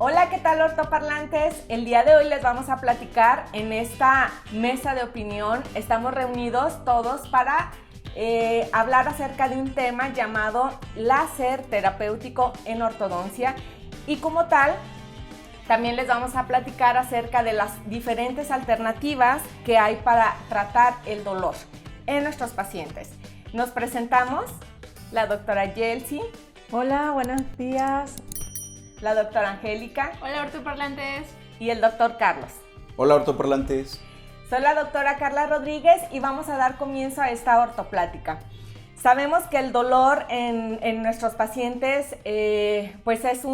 Hola, ¿qué tal ortoparlantes? El día de hoy les vamos a platicar en esta mesa de opinión. Estamos reunidos todos para hablar acerca de un tema llamado láser terapéutico en ortodoncia y como tal también les vamos a platicar acerca de las diferentes alternativas que hay para tratar el dolor en nuestros pacientes. Nos presentamos, la doctora Yelsi. Hola, buenos días. La doctora Angélica. Hola, ortoparlantes. Y el doctor Carlos. Hola, ortoparlantes. Soy la doctora Carla Rodríguez y vamos a dar comienzo a esta ortoplática. Sabemos que el dolor en nuestros pacientes pues es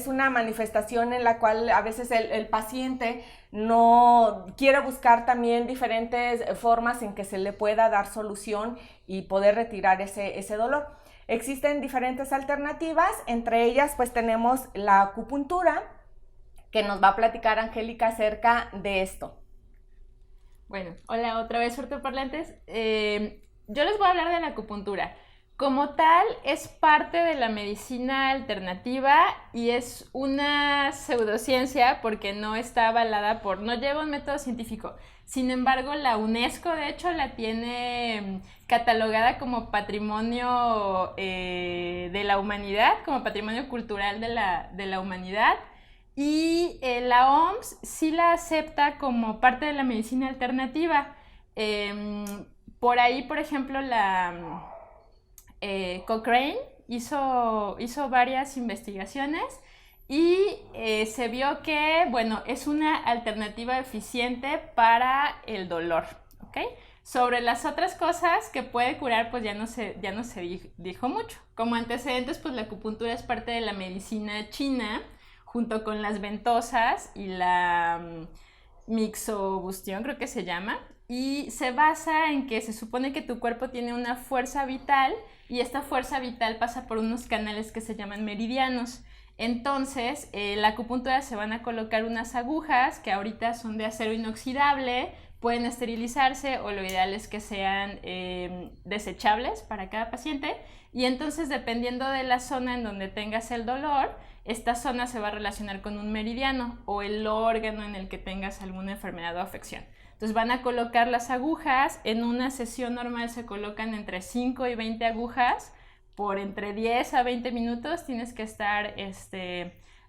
una manifestación en la cual a veces el paciente no quiere buscar también diferentes formas en que se le pueda dar solución y poder retirar ese dolor. Existen diferentes alternativas, entre ellas pues tenemos la acupuntura, que nos va a platicar Angélica acerca de esto. Bueno, hola otra vez ortoparlantes. Yo les voy a hablar de la acupuntura. Como tal, es parte de la medicina alternativa y es una pseudociencia porque no está avalada no lleva un método científico. Sin embargo, la UNESCO, de hecho, la tiene catalogada como patrimonio de la humanidad, como patrimonio cultural de la humanidad. Y la OMS sí la acepta como parte de la medicina alternativa. Por ahí, por ejemplo, la Cochrane hizo varias investigaciones y se vio que, bueno, es una alternativa eficiente para el dolor, ¿ok? Sobre las otras cosas que puede curar, pues ya no se dijo mucho. Como antecedentes, pues la acupuntura es parte de la medicina china, junto con las ventosas y la mixobustión, creo que se llama, y se basa en que se supone que tu cuerpo tiene una fuerza vital y esta fuerza vital pasa por unos canales que se llaman meridianos. Entonces, la acupuntura se van a colocar unas agujas que ahorita son de acero inoxidable, pueden esterilizarse o lo ideal es que sean desechables para cada paciente y entonces dependiendo de la zona en donde tengas el dolor, esta zona se va a relacionar con un meridiano o el órgano en el que tengas alguna enfermedad o afección. Entonces van a colocar las agujas, en una sesión normal se colocan entre 5 y 20 agujas, por entre 10 a 20 minutos tienes que estar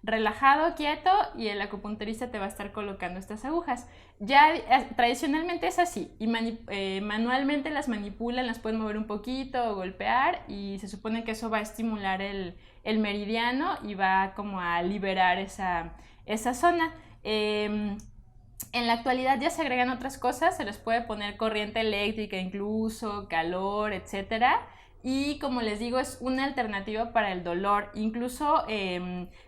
relajado, quieto y el acupunturista te va a estar colocando estas agujas. Ya tradicionalmente es así y manualmente las manipulan, las pueden mover un poquito o golpear y se supone que eso va a estimular el meridiano y va como a liberar esa zona. En la actualidad ya se agregan otras cosas, se les puede poner corriente eléctrica incluso, calor, etcétera. Y como les digo, es una alternativa para el dolor. Incluso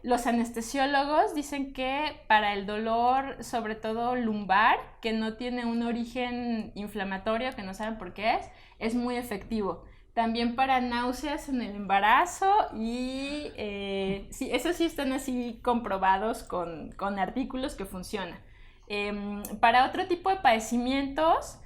los anestesiólogos dicen que para el dolor, sobre todo lumbar, que no tiene un origen inflamatorio, que no saben por qué es muy efectivo. También para náuseas en el embarazo y sí, eso sí están así comprobados con artículos que funcionan. Para otro tipo de padecimientos,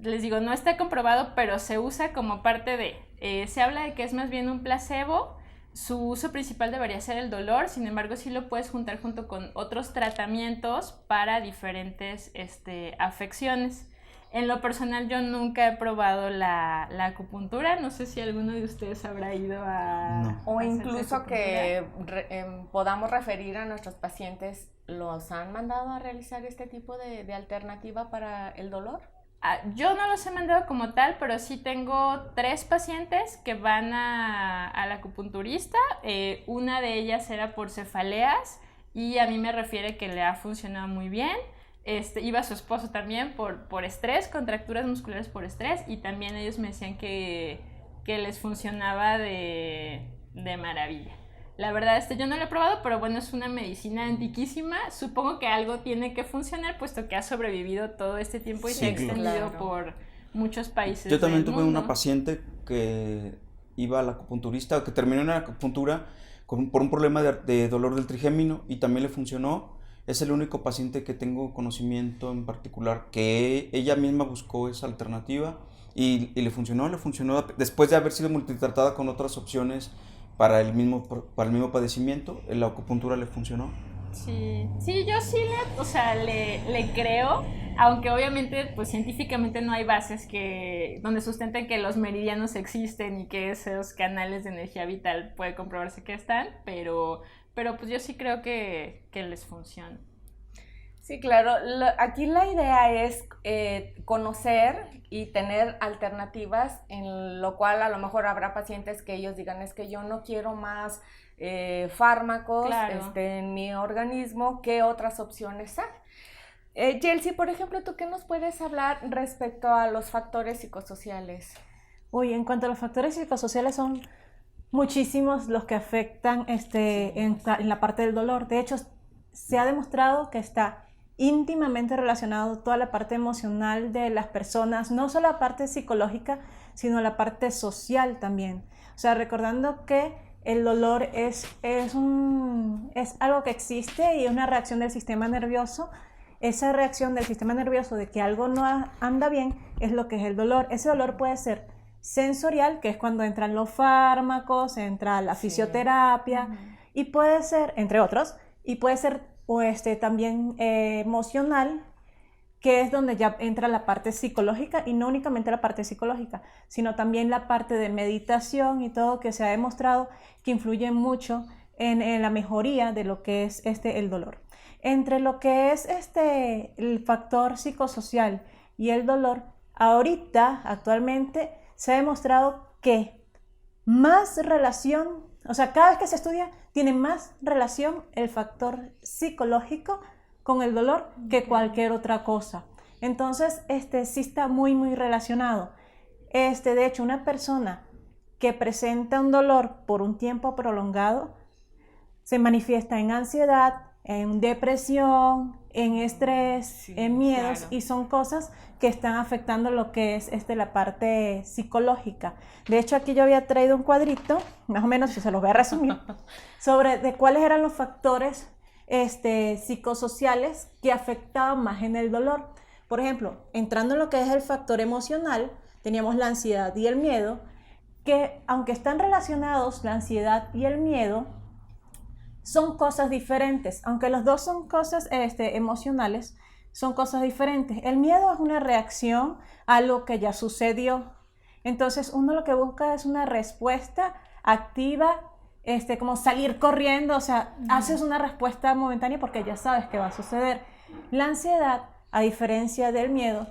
les digo, no está comprobado, pero se usa como parte se habla de que es más bien un placebo. Su uso principal debería ser el dolor, sin embargo sí lo puedes juntar junto con otros tratamientos para diferentes afecciones. En lo personal yo nunca he probado la acupuntura, no sé si alguno de ustedes habrá ido a... No. O incluso que podamos referir a nuestros pacientes, ¿los han mandado a realizar este tipo de alternativa para el dolor? Yo no los he mandado como tal, pero sí tengo 3 pacientes que van a la acupunturista. Una de ellas era por cefaleas y a mí me refiere que le ha funcionado muy bien. Iba su esposo también por estrés, contracturas musculares por estrés y también ellos me decían que les funcionaba de maravilla. La verdad, yo no lo he probado, pero bueno, es una medicina antiquísima. Supongo que algo tiene que funcionar, puesto que ha sobrevivido todo este tiempo y se ha extendido por muchos países. Yo también tuve mundo. una paciente que iba a la acupunturista, que terminó en la acupuntura por un problema de dolor del trigémino y también le funcionó. Es el único paciente que tengo conocimiento en particular que ella misma buscó esa alternativa y le funcionó después de haber sido multitratada con otras opciones para el mismo padecimiento. La acupuntura le funcionó. Sí, sí, yo sí le creo, aunque obviamente pues científicamente no hay bases donde sustenten que los meridianos existen y que esos canales de energía vital puede comprobarse que están, pero pues yo sí creo que les funciona. Sí, claro. Aquí la idea es conocer y tener alternativas, en lo cual a lo mejor habrá pacientes que ellos digan, es que yo no quiero más fármacos Claro. en mi organismo, ¿qué otras opciones hay? Yelsi, por ejemplo, ¿tú qué nos puedes hablar respecto a los factores psicosociales? Uy, en cuanto a los factores psicosociales son muchísimos los que afectan en la parte del dolor. De hecho, se ha demostrado que está íntimamente relacionado toda la parte emocional de las personas, no solo la parte psicológica, sino la parte social también. O sea, recordando que el dolor es algo que existe y es una reacción del sistema nervioso. Esa reacción del sistema nervioso de que algo no anda bien es lo que es el dolor. Ese dolor puede ser sensorial, que es cuando entran los fármacos, entra la fisioterapia, y puede ser, entre otros, y puede ser también emocional, que es donde ya entra la parte psicológica, y no únicamente la parte psicológica, sino también la parte de meditación y todo, que se ha demostrado que influye mucho en la mejoría de lo que es el dolor. Entre lo que es el factor psicosocial y el dolor, actualmente, se ha demostrado que más relación, o sea, cada vez que se estudia, tiene más relación el factor psicológico con el dolor que cualquier otra cosa. Entonces, sí está muy, muy relacionado. De hecho, una persona que presenta un dolor por un tiempo prolongado se manifiesta en ansiedad, en depresión, en estrés, Sí, en miedos, claro. y son cosas que están afectando lo que es la parte psicológica. De hecho, aquí yo había traído un cuadrito, más o menos, yo se los voy a resumir, sobre de cuáles eran los factores psicosociales que afectaban más en el dolor. Por ejemplo, entrando en lo que es el factor emocional, teníamos la ansiedad y el miedo, que aunque están relacionados, la ansiedad y el miedo son cosas diferentes. Aunque los dos son cosas emocionales, son cosas diferentes. El miedo es una reacción a lo que ya sucedió. Entonces uno lo que busca es una respuesta activa, como salir corriendo, o sea, haces una respuesta momentánea porque ya sabes que va a suceder. La ansiedad, a diferencia del miedo,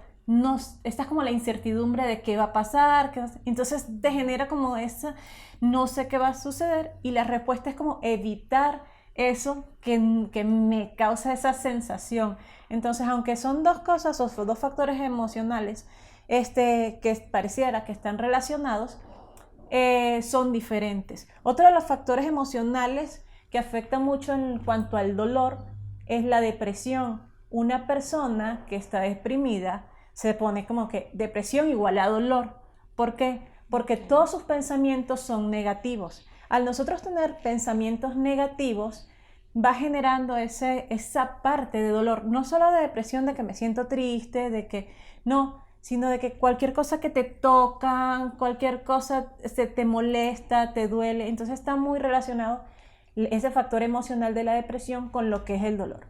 estás como la incertidumbre de qué va a pasar, entonces te genera como esa, no sé qué va a suceder, y la respuesta es como evitar eso que me causa esa sensación. Entonces, aunque son dos cosas o dos factores emocionales que pareciera que están relacionados, son diferentes. Otro de los factores emocionales que afecta mucho en cuanto al dolor es la depresión. Una persona que está deprimida se pone como que depresión igual a dolor. ¿Por qué? Porque todos sus pensamientos son negativos. Al nosotros tener pensamientos negativos, va generando esa parte de dolor, no solo de depresión, de que me siento triste, de que no, sino de que cualquier cosa que te tocan, cualquier cosa te molesta, te duele. Entonces está muy relacionado ese factor emocional de la depresión con lo que es el dolor.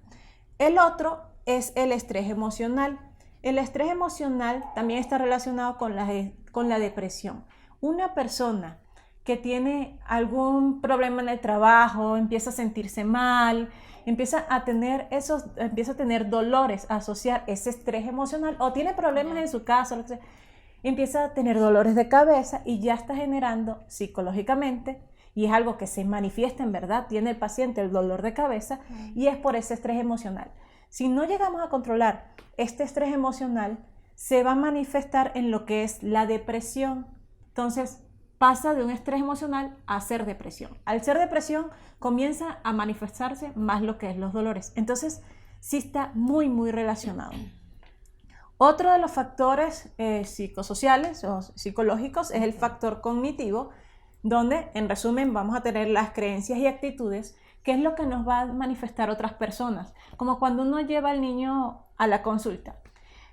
El otro es el estrés emocional. El estrés emocional también está relacionado con la depresión. Una persona que tiene algún problema en el trabajo, empieza a sentirse mal, empieza a tener dolores, a asociar ese estrés emocional, o tiene problemas en su casa, empieza a tener dolores de cabeza y ya está generando psicológicamente, y es algo que se manifiesta en verdad, tiene el paciente el dolor de cabeza, y es por ese estrés emocional. Si no llegamos a controlar este estrés emocional, se va a manifestar en lo que es la depresión. Entonces, pasa de un estrés emocional a ser depresión. Al ser depresión, comienza a manifestarse más lo que es los dolores. Entonces, sí está muy, muy relacionado. Otro de los factores psicosociales o psicológicos es el factor cognitivo, donde, en resumen, vamos a tener las creencias y actitudes, que es lo que nos va a manifestar otras personas. Como cuando uno lleva al niño a la consulta,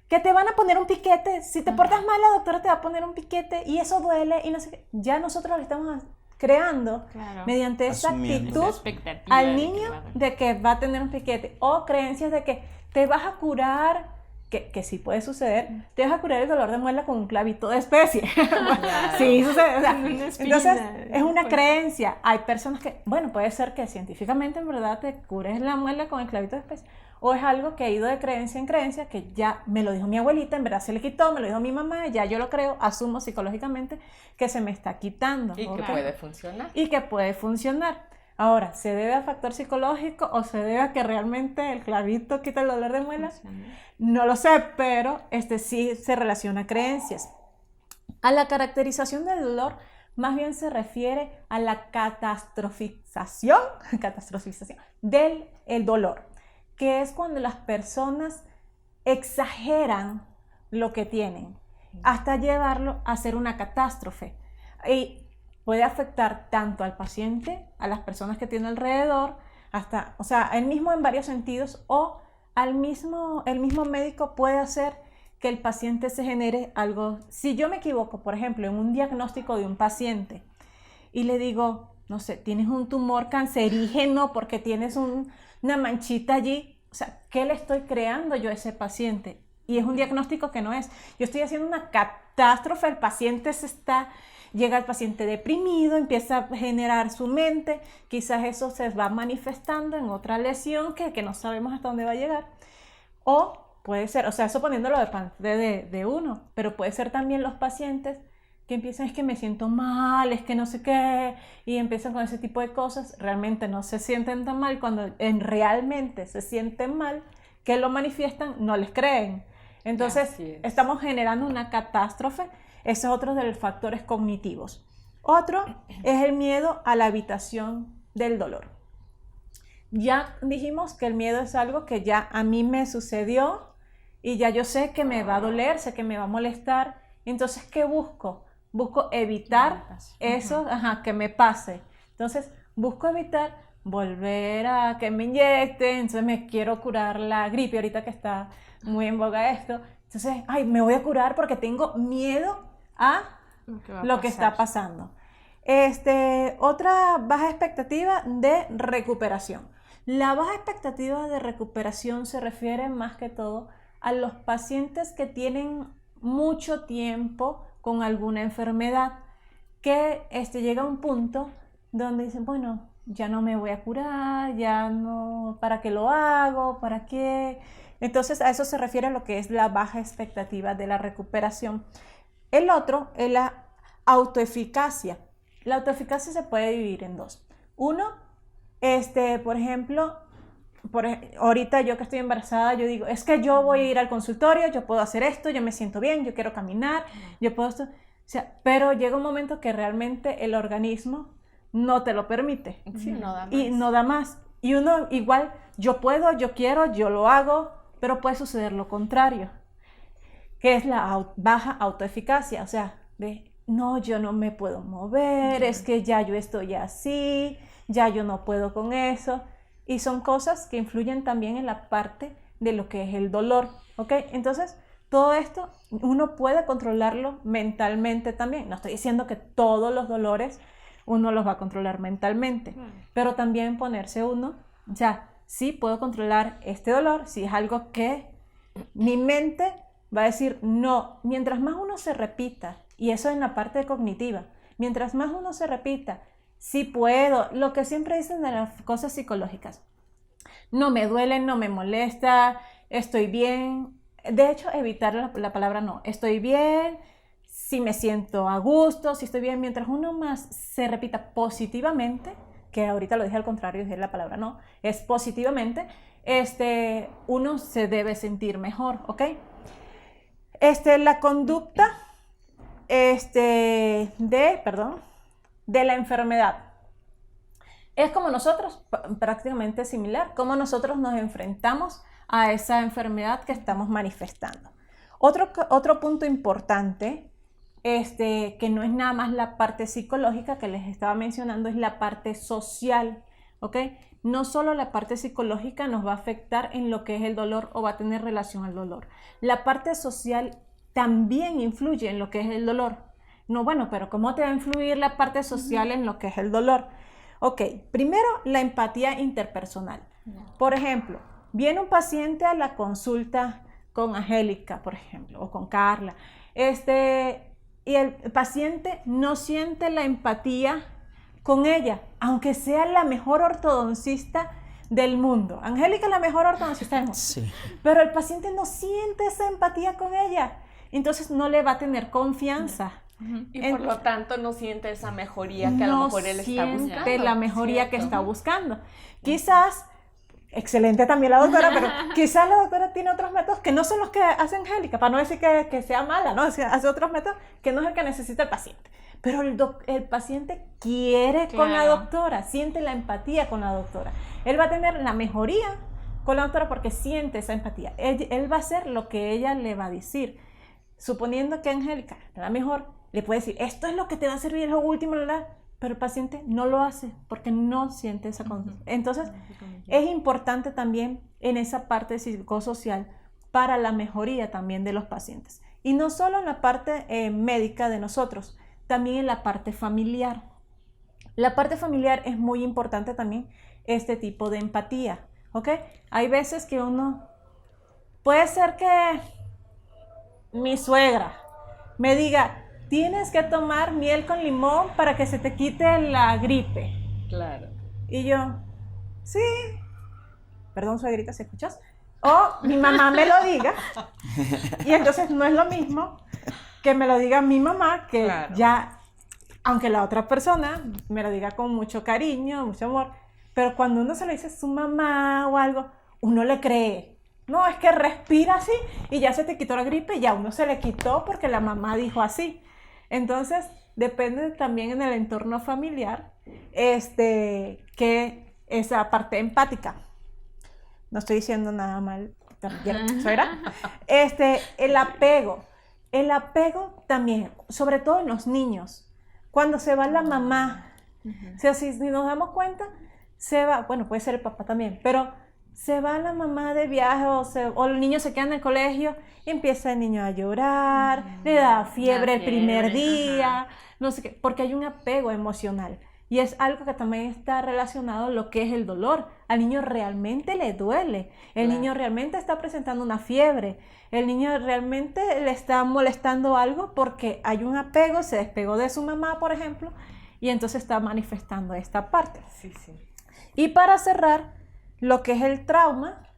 que te van a poner un piquete, si te portas mal la doctora te va a poner un piquete y eso duele y no sé qué. Ya nosotros le estamos creando Claro. mediante esa Asumiendo. actitud Esa expectativa al de que niño va a haber. de que va a tener un piquete, o creencias de que te vas a curar, que sí puede suceder, te vas a curar el dolor de muela con un clavito de especie. Claro. Sí, sucede. O sea, Una espina, entonces, es una pues. creencia. Hay personas que, bueno, puede ser que científicamente en verdad te cures la muela con el clavito de especie, o es algo que ha ido de creencia en creencia, que ya me lo dijo mi abuelita, en verdad se le quitó, me lo dijo mi mamá, ya yo lo creo, asumo psicológicamente que se me está quitando. Y que ¿ok? puede funcionar. Y que puede funcionar. Ahora, ¿se debe a factor psicológico o se debe a que realmente el clavito quita el dolor de muela? No lo sé, pero sí se relaciona a creencias. A la caracterización del dolor, más bien se refiere a la catastrofización del el dolor, que es cuando las personas exageran lo que tienen hasta llevarlo a ser una catástrofe. Y puede afectar tanto al paciente, a las personas que tiene alrededor, hasta, o sea, él mismo en varios sentidos, o el mismo médico puede hacer que el paciente se genere algo. Si yo me equivoco, por ejemplo, en un diagnóstico de un paciente y le digo, no sé, tienes un tumor cancerígeno porque tienes una manchita allí, o sea, ¿qué le estoy creando yo a ese paciente? Y es un diagnóstico que no es. Yo estoy haciendo una catástrofe, el paciente llega el paciente deprimido, empieza a generar su mente, quizás eso se va manifestando en otra lesión que no sabemos hasta dónde va a llegar. O puede ser, o sea, eso poniéndolo de parte de uno, pero puede ser también los pacientes que empiezan, es que me siento mal, es que no sé qué, y empiezan con ese tipo de cosas, realmente no se sienten tan mal, cuando realmente se sienten mal, que lo manifiestan, no les creen. Entonces, estamos generando una catástrofe. Ese es otro de los factores cognitivos. Otro es el miedo a la habitación del dolor. Ya dijimos que el miedo es algo que ya a mí me sucedió y ya yo sé que me va a doler, sé que me va a molestar. Entonces, ¿qué busco? Busco evitar eso, que me pase. Entonces, busco evitar volver a que me inyecten. Entonces, me quiero curar la gripe, ahorita que está muy en boga esto. Entonces, me voy a curar porque tengo miedo a lo que está pasando. Otra baja expectativa de recuperación. La baja expectativa de recuperación se refiere más que todo a los pacientes que tienen mucho tiempo con alguna enfermedad, que llega a un punto donde dicen, bueno, ya no me voy a curar, ya no, ¿para qué lo hago? ¿Para qué? Entonces a eso se refiere a lo que es la baja expectativa de la recuperación. El otro es la autoeficacia. La autoeficacia se puede dividir en dos. Uno, por ejemplo, ahorita yo que estoy embarazada, yo digo, es que yo voy a ir al consultorio, yo puedo hacer esto, yo me siento bien, yo quiero caminar, yo puedo esto. O sea, pero llega un momento que realmente el organismo no te lo permite. Sí, no da más. Y no da más. Y uno igual, yo puedo, yo quiero, yo lo hago, pero puede suceder lo contrario, que es la baja autoeficacia. O sea, no, yo no me puedo mover, es que ya yo estoy así, ya yo no puedo con eso. Y son cosas que influyen también en la parte de lo que es el dolor, ¿ok? Entonces, todo esto uno puede controlarlo mentalmente también. No estoy diciendo que todos los dolores uno los va a controlar mentalmente, pero también ponerse uno, o sea, sí puedo controlar este dolor, si es algo que mi mente va a decir no. Mientras más uno se repita, y eso en la parte cognitiva, mientras más uno se repita, sí puedo, lo que siempre dicen de las cosas psicológicas, no me duele, no me molesta, estoy bien. De hecho, evitar la palabra no, estoy bien, si me siento a gusto, si estoy bien, mientras uno más se repita positivamente, que ahorita lo dije al contrario, dije la palabra no, es positivamente, uno se debe sentir mejor, ¿ok? La conducta de la enfermedad es como nosotros, prácticamente similar, como nosotros nos enfrentamos a esa enfermedad que estamos manifestando. Otro punto importante, que no es nada más la parte psicológica que les estaba mencionando, es la parte social, ¿ok? No solo la parte psicológica nos va a afectar en lo que es el dolor o va a tener relación al dolor. La parte social también influye en lo que es el dolor. No, bueno, pero ¿cómo te va a influir la parte social en lo que es el dolor? Ok, primero la empatía interpersonal. Por ejemplo, viene un paciente a la consulta con Angélica, por ejemplo, o con Carla, y el paciente no siente la empatía con ella, aunque sea la mejor ortodoncista del mundo. Angélica es la mejor ortodoncista del mundo. Sí. Pero el paciente no siente esa empatía con ella. Entonces no le va a tener confianza. Y por lo tanto no siente esa mejoría que a lo mejor él está buscando. No siente la mejoría que está buscando. Quizás, excelente también la doctora, pero quizás la doctora tiene otros métodos que no son los que hace Angélica, para no decir que sea mala, ¿no? Hace otros métodos que no es el que necesita el paciente. Pero el paciente quiere con la doctora, siente la empatía con la doctora. Él va a tener la mejoría con la doctora porque siente esa empatía. Él va a hacer lo que ella le va a decir. Suponiendo que Angélica, la mejor, le puede decir, esto es lo que te va a servir, es lo último, ¿verdad? Pero el paciente no lo hace porque no siente esa confianza. Entonces, es importante también en esa parte psicosocial para la mejoría también de los pacientes. Y no solo en la parte médica de nosotros, también en la parte familiar. La parte familiar es muy importante también, este tipo de empatía, ¿ok? Hay veces que uno, puede ser que mi suegra me diga, tienes que tomar miel con limón para que se te quite la gripe. Claro. Y yo, sí. Perdón, suegrita, ¿se escuchas? O mi mamá me lo diga. Y entonces no es lo mismo que me lo diga mi mamá, que ya, aunque la otra persona me lo diga con mucho cariño, mucho amor, pero cuando uno se lo dice a su mamá o algo, uno le cree. No, es que respira así y ya se te quitó la gripe, ya uno se le quitó porque la mamá dijo así. Entonces, depende también en el entorno familiar, que esa parte empática. No estoy diciendo nada mal, ¿suegra? El apego también, sobre todo en los niños. Cuando se va la mamá, o sea, si nos damos cuenta, se va, bueno, puede ser el papá también, pero se va la mamá de viaje o el niño se queda en el colegio y empieza el niño a llorar, le da fiebre el primer día, no sé qué, porque hay un apego emocional. Y es algo que también está relacionado a lo que es el dolor. Al niño realmente le duele, el niño realmente está presentando una fiebre, el niño realmente le está molestando algo porque hay un apego, se despegó de su mamá, por ejemplo, y entonces está manifestando esta parte. Sí. Y para cerrar, lo que es el trauma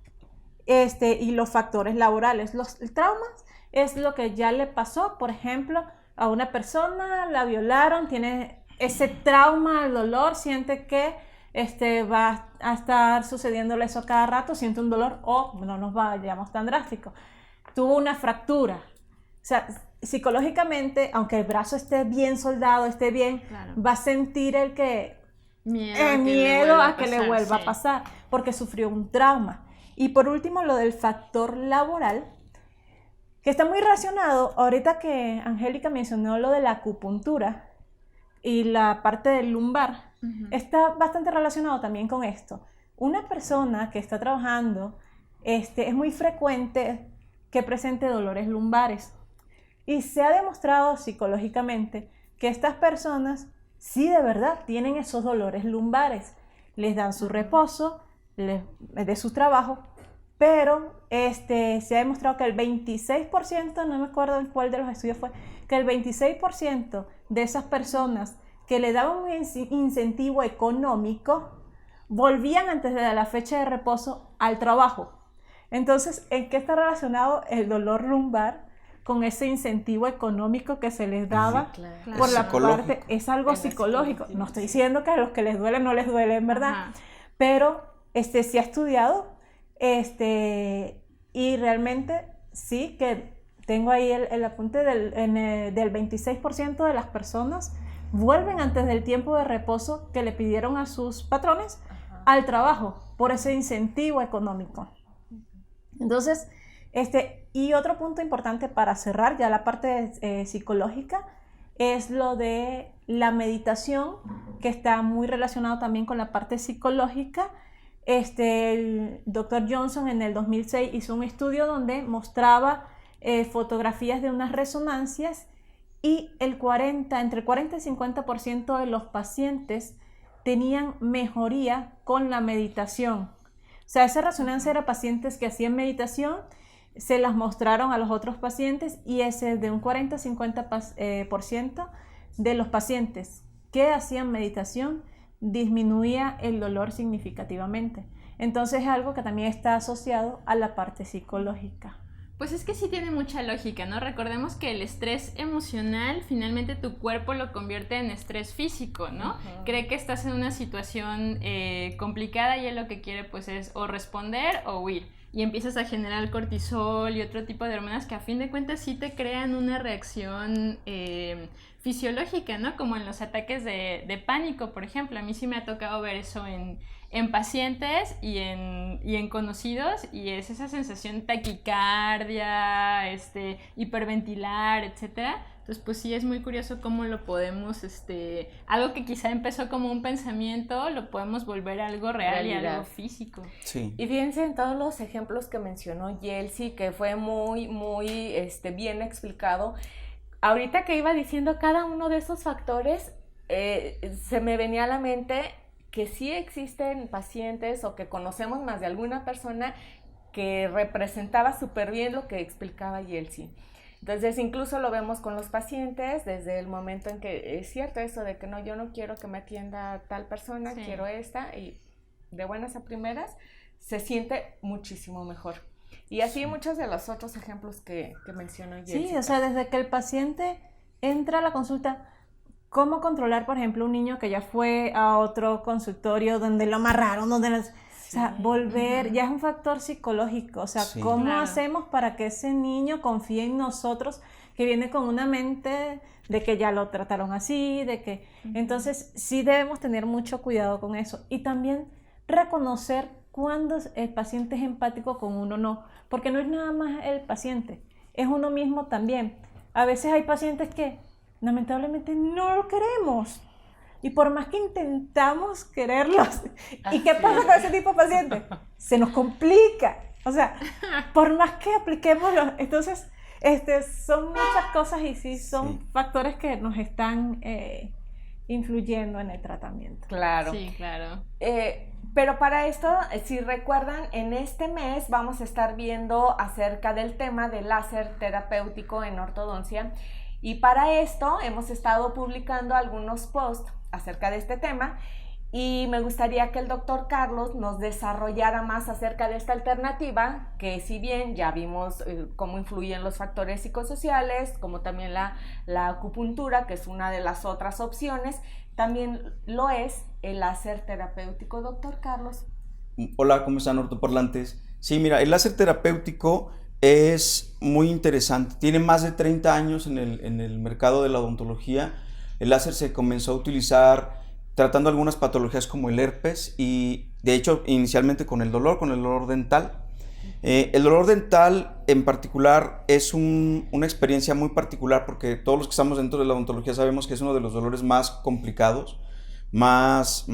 y los factores laborales. El trauma es lo que ya le pasó, por ejemplo, a una persona, la violaron, tiene ese trauma, el dolor, siente que va a estar sucediéndole eso cada rato, siente un dolor o no nos vayamos tan drástico. Tuvo una fractura. O sea, psicológicamente, aunque el brazo esté bien soldado, esté bien, va a sentir el que miedo a que le vuelva a pasar, porque sufrió un trauma. Y por último, lo del factor laboral, que está muy relacionado, ahorita que Angélica mencionó lo de la acupuntura y la parte del lumbar, está bastante relacionado también con esto. Una persona que está trabajando, es muy frecuente que presente dolores lumbares. Y se ha demostrado psicológicamente que estas personas sí de verdad tienen esos dolores lumbares, les dan su reposo de su trabajo, pero se ha demostrado que el 26%, no me acuerdo en cuál de los estudios fue, que el 26% de esas personas que le daban un incentivo económico volvían antes de la fecha de reposo al trabajo. Entonces, ¿en qué está relacionado el dolor lumbar con ese incentivo económico que se les daba por la parte? Es algo psicológico. No estoy diciendo que a los que les duele no les duele, en verdad, pero se ha estudiado y realmente sí que tengo ahí el apunte del 26% de las personas vuelven antes del tiempo de reposo que le pidieron a sus patrones al trabajo por ese incentivo económico. Entonces, y otro punto importante para cerrar ya la parte psicológica es lo de la meditación, que está muy relacionado también con la parte psicológica. El Dr. Johnson en el 2006 hizo un estudio donde mostraba fotografías de unas resonancias y entre el 40 y 50% de los pacientes tenían mejoría con la meditación. O sea, esa resonancia era pacientes que hacían meditación, se las mostraron a los otros pacientes y ese de un 40-50% de los pacientes que hacían meditación disminuía el dolor significativamente. Entonces es algo que también está asociado a la parte psicológica. Pues es que sí tiene mucha lógica, ¿no? Recordemos que el estrés emocional, finalmente tu cuerpo lo convierte en estrés físico, ¿no? Uh-huh. Cree que estás en una situación complicada y él lo que quiere pues es o responder o huir. Y empiezas a generar cortisol y otro tipo de hormonas que a fin de cuentas sí te crean una reacción fisiológica, ¿no? Como en los ataques de pánico, por ejemplo. A mí sí me ha tocado ver eso en pacientes y en conocidos, y es esa sensación taquicardia, hiperventilar, etcétera. Entonces, pues sí es muy curioso cómo lo podemos, algo que quizá empezó como un pensamiento, lo podemos volver a algo real y algo físico. Sí. Y fíjense en todos los ejemplos que mencionó Yeltsin, que fue muy bien explicado. Ahorita que iba diciendo cada uno de esos factores, se me venía a la mente que sí existen pacientes o que conocemos más de alguna persona que representaba súper bien lo que explicaba Yeltsin. Entonces incluso lo vemos con los pacientes desde el momento en que es cierto eso de que no, yo no quiero que me atienda tal persona, sí, quiero esta, y de buenas a primeras se siente muchísimo mejor. Y así muchos de los otros ejemplos que mencionó Yeltsin. Sí, o sea, desde que el paciente entra a la consulta, ¿cómo controlar, por ejemplo, un niño que ya fue a otro consultorio donde lo amarraron, o sea, volver, ya es un factor psicológico, o sea, sí, ¿cómo hacemos para que ese niño confíe en nosotros, que viene con una mente de que ya lo trataron así, de que... Entonces, sí debemos tener mucho cuidado con eso, y también reconocer cuando el paciente es empático con uno no, porque no es nada más el paciente, es uno mismo también. A veces hay pacientes que lamentablemente no lo queremos, y por más que intentamos quererlos, ¿y qué pasa con ese tipo de pacientes? Se nos complica, o sea, por más que apliquemos entonces son muchas cosas y sí son factores que nos están influyendo en el tratamiento. Claro. Sí, claro. Pero para esto, si recuerdan, en este mes vamos a estar viendo acerca del tema del láser terapéutico en ortodoncia. Y para esto hemos estado publicando algunos posts acerca de este tema, y me gustaría que el doctor Carlos nos desarrollara más acerca de esta alternativa, que si bien ya vimos cómo influyen los factores psicosociales, como también la acupuntura, que es una de las otras opciones, también lo es el láser terapéutico. Doctor Carlos. Hola, ¿cómo están, ortoparlantes? Sí, mira, el láser terapéutico es muy interesante, tiene más de 30 años en el mercado de la odontología. El láser se comenzó a utilizar tratando algunas patologías como el herpes y de hecho inicialmente con el dolor dental. El dolor dental en particular es una experiencia muy particular, porque todos los que estamos dentro de la odontología sabemos que es uno de los dolores más complicados, más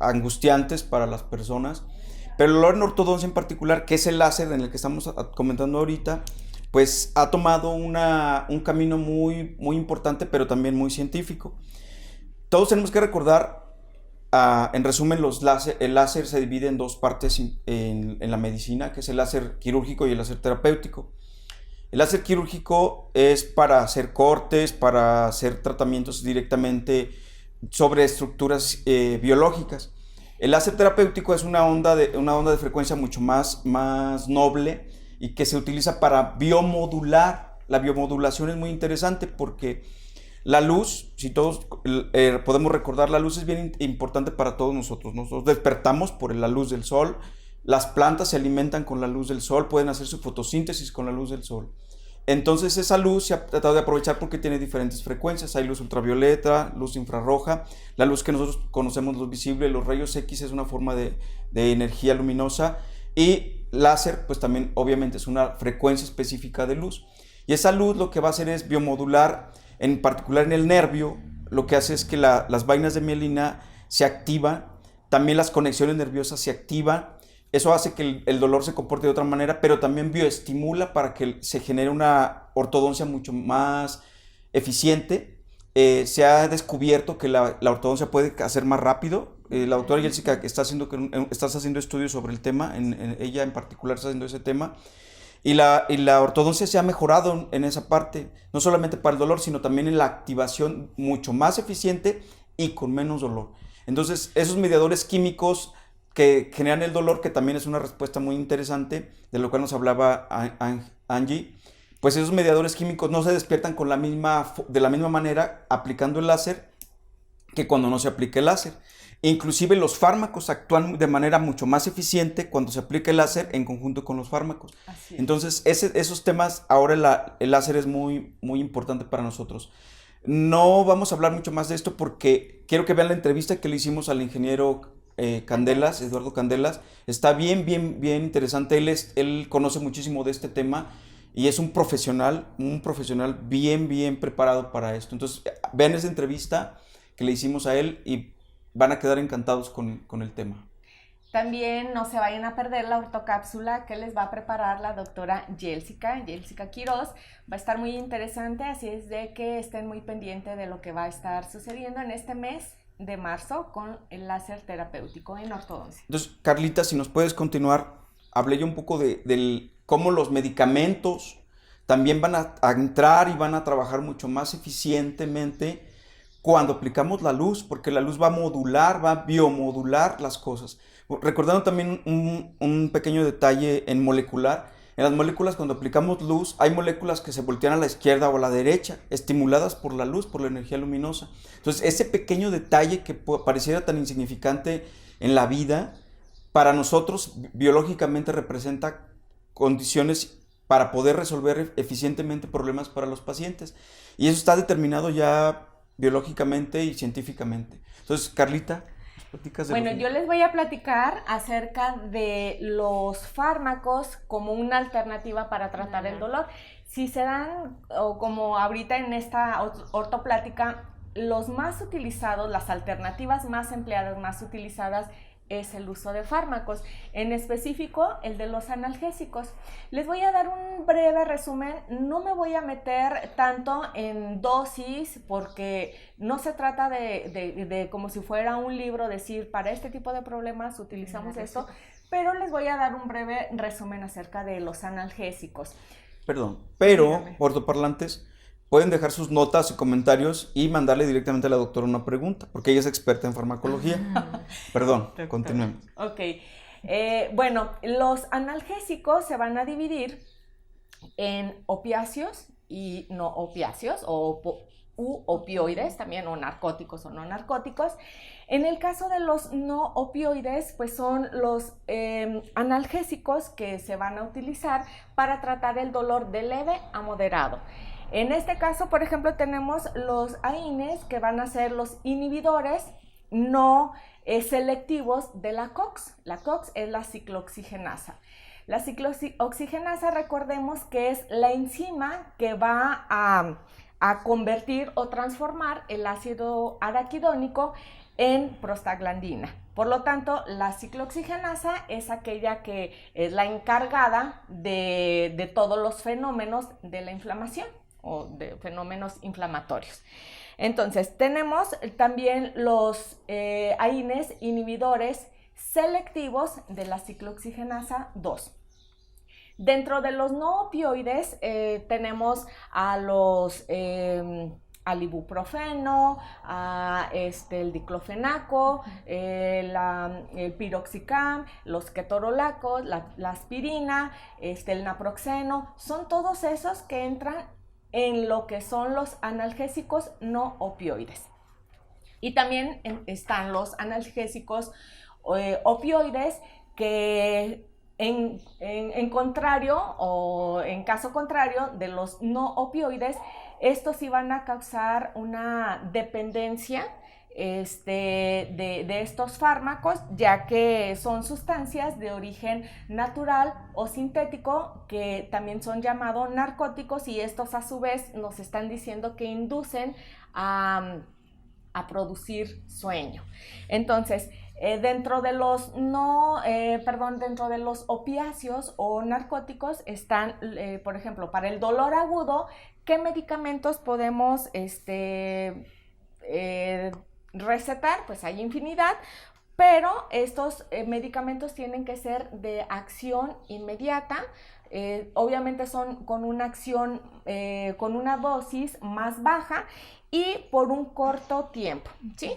angustiantes para las personas. Pero el dolor en ortodoncia en particular, que es el láser en el que estamos comentando ahorita, pues ha tomado un camino muy, muy importante, pero también muy científico. Todos tenemos que recordar, en resumen, el láser se divide en dos partes en la medicina, que es el láser quirúrgico y el láser terapéutico. El láser quirúrgico es para hacer cortes, para hacer tratamientos directamente sobre estructuras biológicas. El láser terapéutico es una onda de frecuencia mucho más noble y que se utiliza para biomodular. La biomodulación es muy interesante porque la luz, si todos podemos recordar, la luz es bien importante para todos nosotros. Nosotros despertamos por la luz del sol, las plantas se alimentan con la luz del sol, pueden hacer su fotosíntesis con la luz del sol. Entonces esa luz se ha tratado de aprovechar porque tiene diferentes frecuencias. Hay luz ultravioleta, luz infrarroja, la luz que nosotros conocemos, luz visible, los rayos X es una forma de energía luminosa, y láser pues también obviamente es una frecuencia específica de luz. Y esa luz lo que va a hacer es biomodular, en particular en el nervio. Lo que hace es que las vainas de mielina se activan, también las conexiones nerviosas se activan. Eso hace que el dolor se comporte de otra manera, pero también bioestimula para que se genere una ortodoncia mucho más eficiente. Se ha descubierto que la ortodoncia puede hacer más rápido. La doctora Jessica que estás haciendo estudios sobre el tema, ella en particular está haciendo ese tema. Y la ortodoncia se ha mejorado en esa parte, no solamente para el dolor, sino también en la activación mucho más eficiente y con menos dolor. Entonces, esos mediadores químicos que generan el dolor, que también es una respuesta muy interesante, de lo cual nos hablaba Angie, pues esos mediadores químicos no se despiertan de la misma manera aplicando el láser que cuando no se aplica el láser. Inclusive los fármacos actúan de manera mucho más eficiente cuando se aplica el láser en conjunto con los fármacos. Entonces, esos temas, ahora el láser es muy, muy importante para nosotros. No vamos a hablar mucho más de esto porque quiero que vean la entrevista que le hicimos al ingeniero Candelas, Eduardo Candelas. Está bien interesante. Él conoce muchísimo de este tema y es un profesional bien preparado para esto. Entonces, vean esa entrevista que le hicimos a él y van a quedar encantados con el tema. También no se vayan a perder la ortocápsula que les va a preparar la doctora Jessica Quiroz. Va a estar muy interesante, así es de que estén muy pendientes de lo que va a estar sucediendo en este mes de marzo con el láser terapéutico en ortodoncia. Entonces, Carlita, si nos puedes continuar, hablé yo un poco de cómo los medicamentos también van a entrar y van a trabajar mucho más eficientemente cuando aplicamos la luz, porque la luz va a biomodular las cosas. Recordando también un pequeño detalle en molecular, en las moléculas cuando aplicamos luz, hay moléculas que se voltean a la izquierda o a la derecha, estimuladas por la luz, por la energía luminosa. Entonces, ese pequeño detalle que pareciera tan insignificante en la vida, para nosotros biológicamente representa condiciones para poder resolver eficientemente problemas para los pacientes. Y eso está determinado ya biológicamente y científicamente. Entonces, Carlita, ¿nos platicas de Bueno, yo les voy a platicar acerca de los fármacos como una alternativa para tratar el dolor. Si se dan, o como ahorita en esta ortoplática, los más utilizados, las alternativas más empleadas, más utilizadas, es el uso de fármacos, en específico el de los analgésicos. Les voy a dar un breve resumen, no me voy a meter tanto en dosis porque no se trata de como si fuera un libro decir para este tipo de problemas utilizamos esto, pero les voy a dar un breve resumen acerca de los analgésicos. Perdón, pero ortoparlantes pueden dejar sus notas y comentarios y mandarle directamente a la doctora una pregunta, porque ella es experta en farmacología. Perdón, continuemos. Ok. Bueno, los analgésicos se van a dividir en opiáceos y no opiáceos, u opioides también, o narcóticos o no narcóticos. En el caso de los no opioides, pues son los analgésicos que se van a utilizar para tratar el dolor de leve a moderado. En este caso, por ejemplo, tenemos los AINES, que van a ser los inhibidores no selectivos de la COX. La COX es la ciclooxigenasa. La ciclooxigenasa, recordemos que es la enzima que va a convertir o transformar el ácido araquidónico en prostaglandina. Por lo tanto, la ciclooxigenasa es aquella que es la encargada de todos los fenómenos de la inflamación o de fenómenos inflamatorios. Entonces, tenemos también los AINES inhibidores selectivos de la ciclooxigenasa 2. Dentro de los no opioides tenemos a los al ibuprofeno, el diclofenaco, el piroxicam, los ketorolacos, la aspirina, el naproxeno. Son todos esos que entran en lo que son los analgésicos no opioides. Y también están los analgésicos opioides que en contrario o en caso contrario de los no opioides, estos sí van a causar una dependencia de estos fármacos, ya que son sustancias de origen natural o sintético que también son llamados narcóticos, y estos a su vez nos están diciendo que inducen a producir sueño. Entonces, Dentro de los dentro de los opiáceos o narcóticos están, por ejemplo, para el dolor agudo, ¿qué medicamentos podemos recetar? Pues hay infinidad, pero estos medicamentos tienen que ser de acción inmediata. Obviamente son con una acción, con una dosis más baja y por un corto tiempo, ¿sí?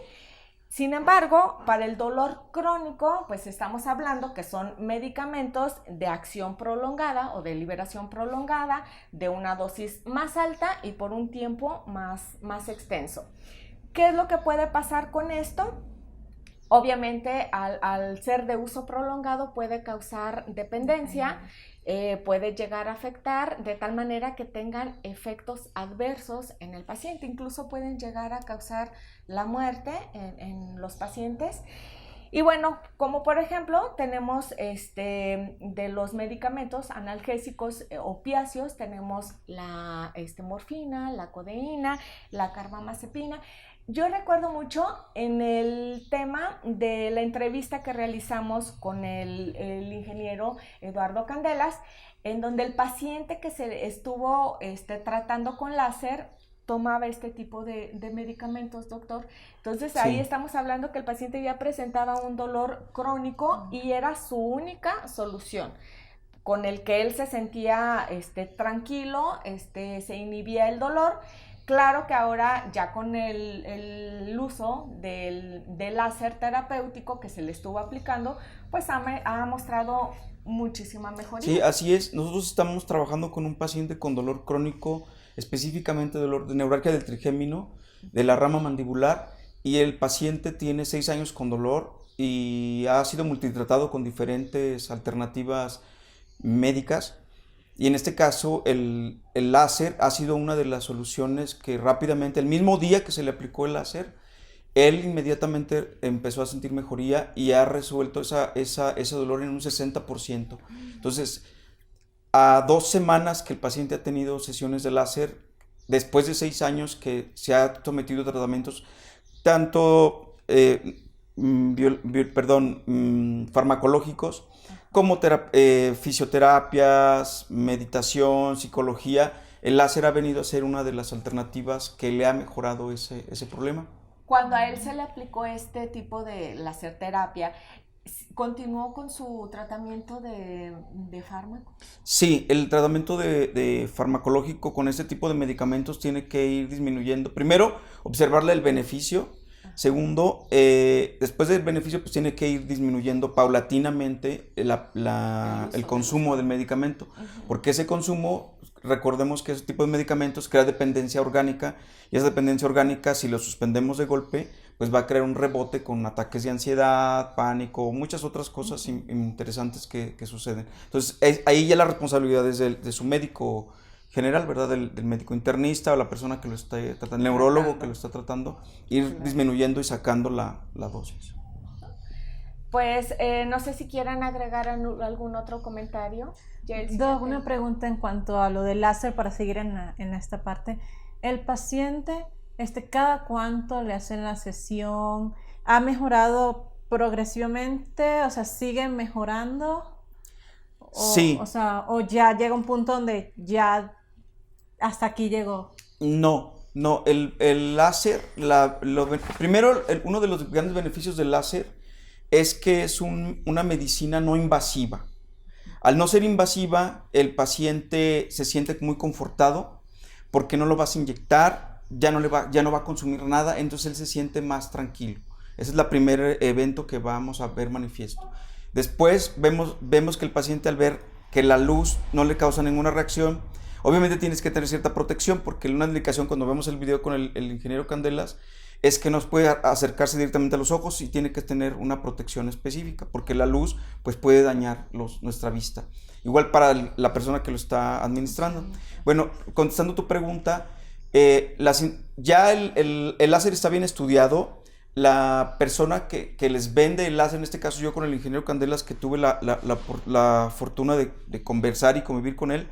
Sin embargo, para el dolor crónico, pues estamos hablando que son medicamentos de acción prolongada o de liberación prolongada, de una dosis más alta y por un tiempo más extenso. ¿Qué es lo que puede pasar con esto? Obviamente, al ser de uso prolongado puede causar dependencia, puede llegar a afectar de tal manera que tengan efectos adversos en el paciente. Incluso pueden llegar a causar la muerte en los pacientes. Y bueno, como por ejemplo tenemos de los medicamentos analgésicos opiáceos, tenemos la morfina, la codeína, la carbamazepina. Yo recuerdo mucho en el tema de la entrevista que realizamos con el ingeniero Eduardo Candelas, en donde el paciente que se estuvo tratando con láser tomaba este tipo de medicamentos, doctor. Entonces ahí Sí. estamos hablando que el paciente ya presentaba un dolor crónico y era su única solución, con el que él se sentía tranquilo, se inhibía el dolor. Claro que ahora ya con el uso del láser terapéutico que se le estuvo aplicando, pues ha mostrado muchísima mejoría. Sí, así es. Nosotros estamos trabajando con un paciente con dolor crónico, específicamente dolor de neuralgia del trigémino, de la rama mandibular, y el paciente tiene 6 años con dolor y ha sido multitratado con diferentes alternativas médicas. Y en este caso, el láser ha sido una de las soluciones que rápidamente, el mismo día que se le aplicó el láser, él inmediatamente empezó a sentir mejoría y ha resuelto ese dolor en un 60%. Entonces, a 2 semanas que el paciente ha tenido sesiones de láser, después de 6 años que se ha sometido a tratamientos, tanto farmacológicos, como fisioterapias, meditación, psicología, el láser ha venido a ser una de las alternativas que le ha mejorado ese problema. Cuando a él se le aplicó este tipo de láser terapia, ¿continuó con su tratamiento de fármaco? Sí, el tratamiento de farmacológico con este tipo de medicamentos tiene que ir disminuyendo. Primero, observarle el beneficio. Segundo, después del beneficio, pues tiene que ir disminuyendo paulatinamente el consumo del medicamento. Porque ese consumo, recordemos que ese tipo de medicamentos crea dependencia orgánica, y esa dependencia orgánica, si lo suspendemos de golpe, pues va a crear un rebote con ataques de ansiedad, pánico, muchas otras cosas interesantes que suceden. Entonces, ahí ya la responsabilidad es de su médico general, ¿verdad? Del médico internista o la persona que lo está tratando, el neurólogo que lo está tratando, ir disminuyendo y sacando la dosis. Pues no sé si quieran agregar algún otro comentario. Una pregunta en cuanto a lo del láser para seguir en esta parte. El paciente, ¿cada cuánto le hacen la sesión? ¿Ha mejorado progresivamente? O sea, ¿sigue mejorando? Sí. O sea, o ya llega un punto donde ya hasta aquí llegó. No, el láser, primero, uno de los grandes beneficios del láser es que es una medicina no invasiva. Al no ser invasiva, el paciente se siente muy confortado porque no lo vas a inyectar, ya no va a consumir nada, entonces él se siente más tranquilo. Ese es el primer evento que vamos a ver manifiesto. Después vemos que el paciente, al ver que la luz no le causa ninguna reacción, obviamente tienes que tener cierta protección, porque una indicación cuando vemos el video con el ingeniero Candelas es que no puede acercarse directamente a los ojos y tiene que tener una protección específica, porque la luz pues puede dañar nuestra vista. Igual para la persona que lo está administrando. Bueno, contestando tu pregunta, ya el láser está bien estudiado. La persona que les vende el láser, en este caso yo con el ingeniero Candelas, que tuve la fortuna de conversar y convivir con él,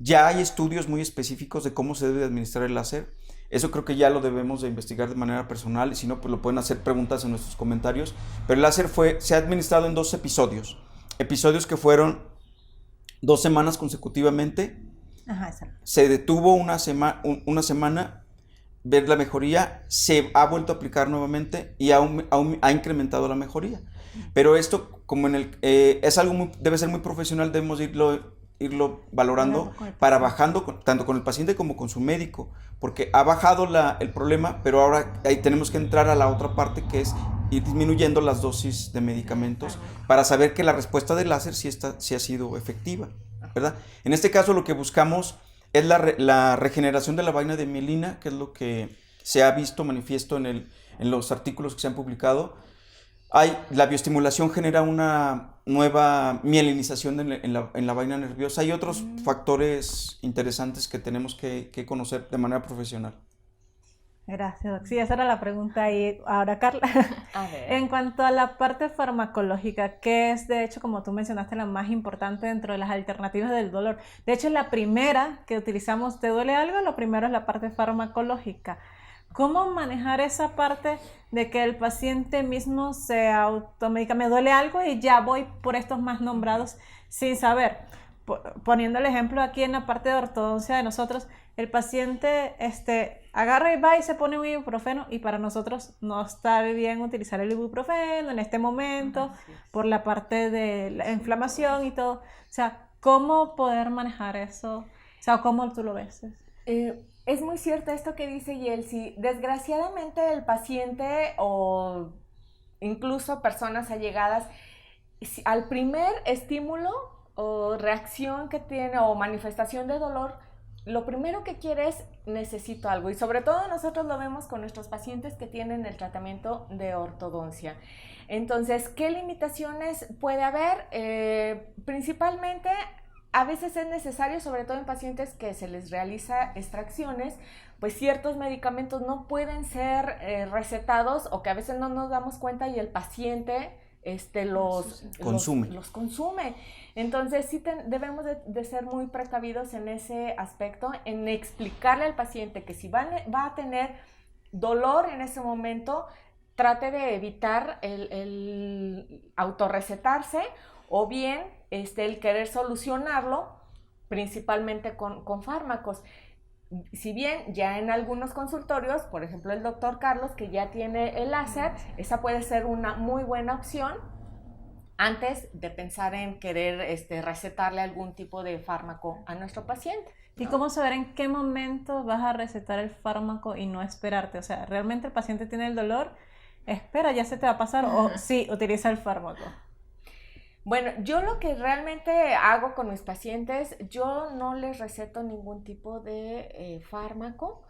Ya hay estudios muy específicos de cómo se debe administrar el láser. Eso creo que ya lo debemos de investigar de manera personal, y si no, pues lo pueden hacer preguntas en nuestros comentarios. Pero el láser se ha administrado en 2 episodios. Episodios que fueron 2 semanas consecutivamente. Ajá, exacto. Se detuvo una semana, ver la mejoría, se ha vuelto a aplicar nuevamente y ha incrementado la mejoría. Pero esto, como es algo debe ser muy profesional, debemos irlo valorando para bajando tanto con el paciente como con su médico, porque ha bajado el problema, pero ahora ahí tenemos que entrar a la otra parte, que es ir disminuyendo las dosis de medicamentos para saber que la respuesta del láser sí ha sido efectiva, ¿verdad? En este caso lo que buscamos es la regeneración de la vaina de mielina, que es lo que se ha visto manifiesto en los artículos que se han publicado. La bioestimulación genera una nueva mielinización en la vaina nerviosa. Hay otros factores interesantes que tenemos que conocer de manera profesional. Gracias, Doc. Sí, esa era la pregunta. Y ahora, Carla, A ver. en cuanto a la parte farmacológica, que es de hecho, como tú mencionaste, la más importante dentro de las alternativas del dolor. De hecho, la primera que utilizamos, ¿te duele algo? Lo primero es la parte farmacológica. ¿Cómo manejar esa parte de que el paciente mismo se automedica? Me duele algo y ya voy por estos más nombrados sin saber. Poniendo el ejemplo aquí en la parte de ortodoncia de nosotros, el paciente agarra y va y se pone un ibuprofeno, y para nosotros no está bien utilizar el ibuprofeno en este momento por la parte de la inflamación y todo. O sea, ¿cómo poder manejar eso? O sea, ¿cómo tú lo ves? Es muy cierto esto que dice Yelsi. Desgraciadamente el paciente o incluso personas allegadas, al primer estímulo o reacción que tiene o manifestación de dolor, lo primero que quiere es necesito algo, y sobre todo nosotros lo vemos con nuestros pacientes que tienen el tratamiento de ortodoncia. Entonces, ¿qué limitaciones puede haber? Principalmente, a veces es necesario, sobre todo en pacientes que se les realiza extracciones, pues ciertos medicamentos no pueden ser recetados, o que a veces no nos damos cuenta y el paciente los consume. Entonces sí debemos de ser muy precavidos en ese aspecto, en explicarle al paciente que si va a tener dolor en ese momento, trate de evitar el autorrecetarse, o bien el querer solucionarlo principalmente con fármacos. Si bien ya en algunos consultorios, por ejemplo el doctor Carlos, que ya tiene el láser, esa puede ser una muy buena opción antes de pensar en querer recetarle algún tipo de fármaco a nuestro paciente, ¿no? ¿Y cómo saber en qué momento vas a recetar el fármaco y no esperarte? O sea, ¿realmente el paciente tiene el dolor? Espera, ya se te va a pasar, o sí, utiliza el fármaco. Bueno, yo lo que realmente hago con mis pacientes, yo no les receto ningún tipo de fármaco,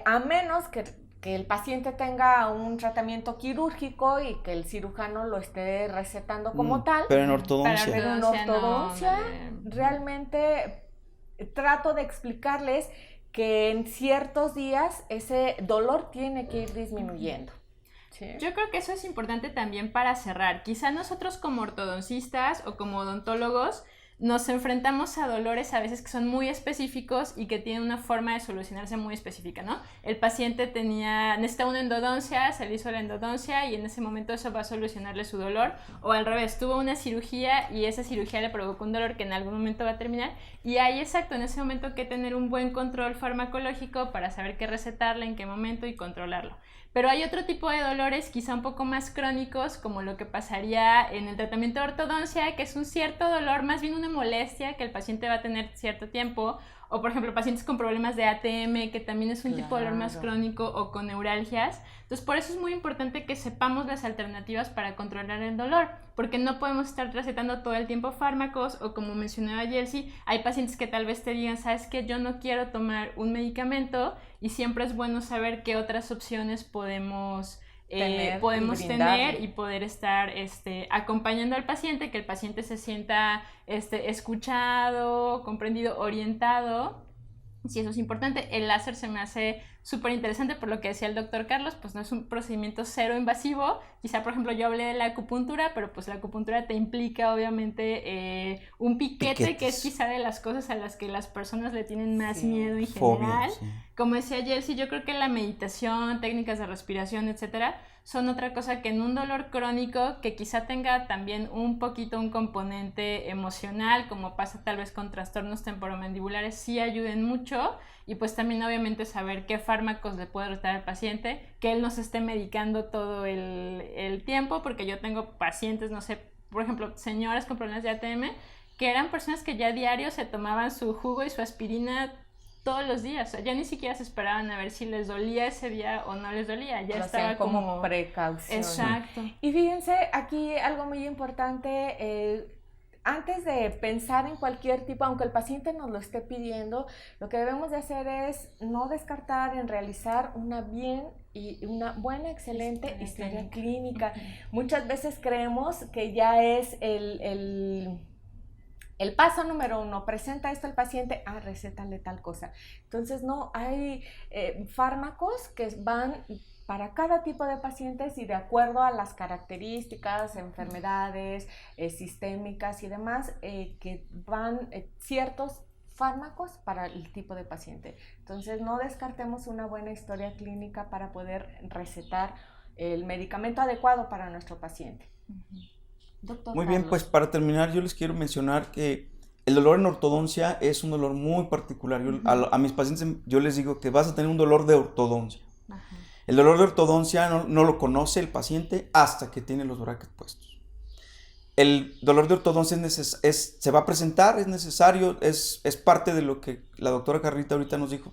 a menos que el paciente tenga un tratamiento quirúrgico y que el cirujano lo esté recetando como tal. Pero en ortodoncia. Pero en ortodoncia realmente trato de explicarles que en ciertos días ese dolor tiene que ir disminuyendo. ¿Sí? Yo creo que eso es importante también para cerrar. Quizá nosotros como ortodoncistas o como odontólogos nos enfrentamos a dolores a veces que son muy específicos y que tienen una forma de solucionarse muy específica, ¿no? El paciente necesita una endodoncia, se le hizo la endodoncia y en ese momento eso va a solucionarle su dolor, o al revés, tuvo una cirugía y esa cirugía le provocó un dolor que en algún momento va a terminar, y hay exacto en ese momento que tener un buen control farmacológico para saber qué recetarle, en qué momento y controlarlo. Pero hay otro tipo de dolores quizá un poco más crónicos, como lo que pasaría en el tratamiento de ortodoncia, que es un cierto dolor, más bien una molestia que el paciente va a tener cierto tiempo, o por ejemplo pacientes con problemas de ATM, que también es un tipo de dolor más crónico, o con neuralgias. Entonces por eso es muy importante que sepamos las alternativas para controlar el dolor, porque no podemos estar recetando todo el tiempo fármacos, o como mencionaba Yelsi, hay pacientes que tal vez te digan, sabes que yo no quiero tomar un medicamento, y siempre es bueno saber qué otras opciones podemos tener y poder estar acompañando al paciente, que el paciente se sienta escuchado, comprendido, orientado. Sí, eso es importante. El láser se me hace súper interesante por lo que decía el doctor Carlos, pues no es un procedimiento cero invasivo. Quizá, por ejemplo, yo hablé de la acupuntura, pero pues la acupuntura te implica obviamente un piquete, que es quizá de las cosas a las que las personas le tienen más miedo en general. Sí. Como decía Jelsi, yo creo que la meditación, técnicas de respiración, etcétera, son otra cosa que en un dolor crónico que quizá tenga también un poquito un componente emocional, como pasa tal vez con trastornos temporomandibulares, sí ayuden mucho. Y pues también obviamente saber qué fármacos le puede recetar al paciente, que él no se esté medicando todo el tiempo, porque yo tengo pacientes, no sé, por ejemplo, señoras con problemas de ATM, que eran personas que ya a diario se tomaban su jugo y su aspirina todos los días, o sea, ya ni siquiera se esperaban a ver si les dolía ese día o no les dolía, ya lo estaba como precaución. Exacto. Y fíjense, aquí algo muy importante, antes de pensar en cualquier tipo, aunque el paciente nos lo esté pidiendo, lo que debemos de hacer es no descartar en realizar una buena, excelente historia clínica. Muchas veces creemos que ya es el paso número 1, presenta esto al paciente, recétale tal cosa. Entonces, no, hay fármacos que van para cada tipo de pacientes y de acuerdo a las características, enfermedades sistémicas y demás, que van ciertos fármacos para el tipo de paciente. Entonces, no descartemos una buena historia clínica para poder recetar el medicamento adecuado para nuestro paciente. Doctor Muy bien, pues para terminar yo les quiero mencionar que el dolor en ortodoncia es un dolor muy particular. A mis pacientes yo les digo que vas a tener un dolor de ortodoncia. Ajá. El dolor de ortodoncia no lo conoce el paciente hasta que tiene los brackets puestos. El dolor de ortodoncia se va a presentar, es necesario, es parte de lo que la doctora Carlita ahorita nos dijo.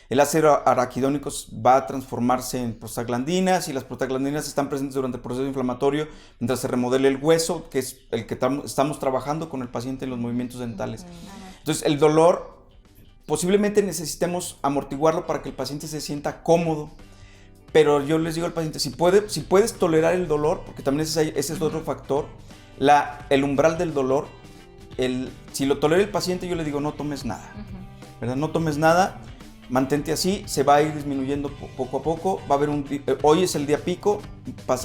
El ácido araquidónico va a transformarse en prostaglandinas y las prostaglandinas están presentes durante el proceso inflamatorio mientras se remodela el hueso, que es el que estamos trabajando con el paciente en los movimientos dentales. Entonces, el dolor, posiblemente necesitemos amortiguarlo para que el paciente se sienta cómodo, pero yo les digo al paciente, si puedes tolerar el dolor, porque también ese es otro factor, el umbral del dolor, si lo tolera el paciente, yo le digo, no tomes nada, ¿verdad? No tomes nada. Mantente así, se va a ir disminuyendo poco a poco, va a haber hoy es el día pico,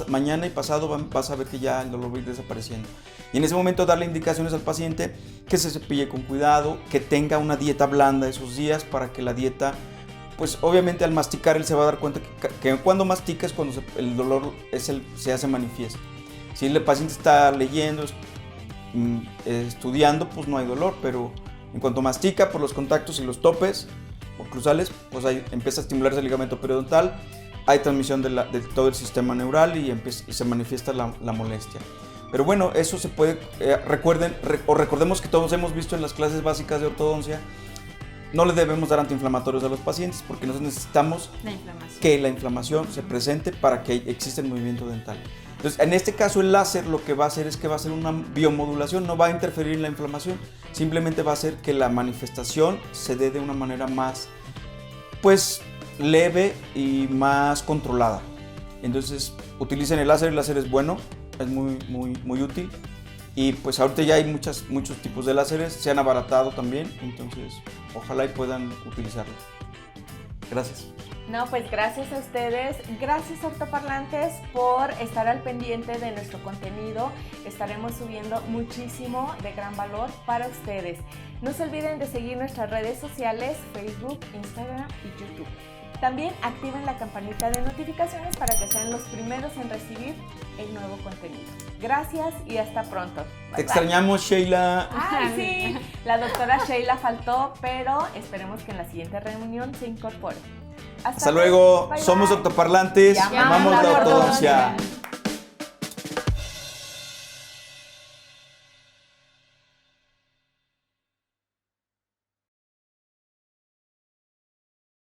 mañana y pasado vas a ver que ya el dolor va a ir desapareciendo. Y en ese momento darle indicaciones al paciente que se cepille con cuidado, que tenga una dieta blanda esos días para que la dieta, pues obviamente al masticar él se va a dar cuenta que cuando mastica es cuando el dolor se hace manifiesto. Si el paciente está leyendo, estudiando, pues no hay dolor, pero en cuanto mastica por los contactos y los topes oclusales, pues ahí empieza a estimularse el ligamento periodontal, hay transmisión de todo el sistema neural y se manifiesta la molestia. Pero bueno, eso se puede, recordemos que todos hemos visto en las clases básicas de ortodoncia, no le debemos dar antiinflamatorios a los pacientes porque nosotros necesitamos que la inflamación se presente para que exista el movimiento dental. Entonces, en este caso el láser lo que va a hacer es que va a hacer una biomodulación, no va a interferir en la inflamación, simplemente va a hacer que la manifestación se dé de una manera más, pues, leve y más controlada. Entonces, utilicen el láser es bueno, es muy útil. Y pues ahorita ya hay muchos tipos de láseres, se han abaratado también, entonces ojalá y puedan utilizarlo. Gracias. No, pues gracias a ustedes, gracias ortoparlantes por estar al pendiente de nuestro contenido. Estaremos subiendo muchísimo de gran valor para ustedes. No se olviden de seguir nuestras redes sociales, Facebook, Instagram y YouTube. También activen la campanita de notificaciones para que sean los primeros en recibir el nuevo contenido. Gracias y hasta pronto. Te extrañamos, Sheila. Ay, sí, la doctora Sheila faltó, pero esperemos que en la siguiente reunión se incorpore. Hasta luego. Bye, bye. Somos ortoparlantes, amamos la ortodoncia.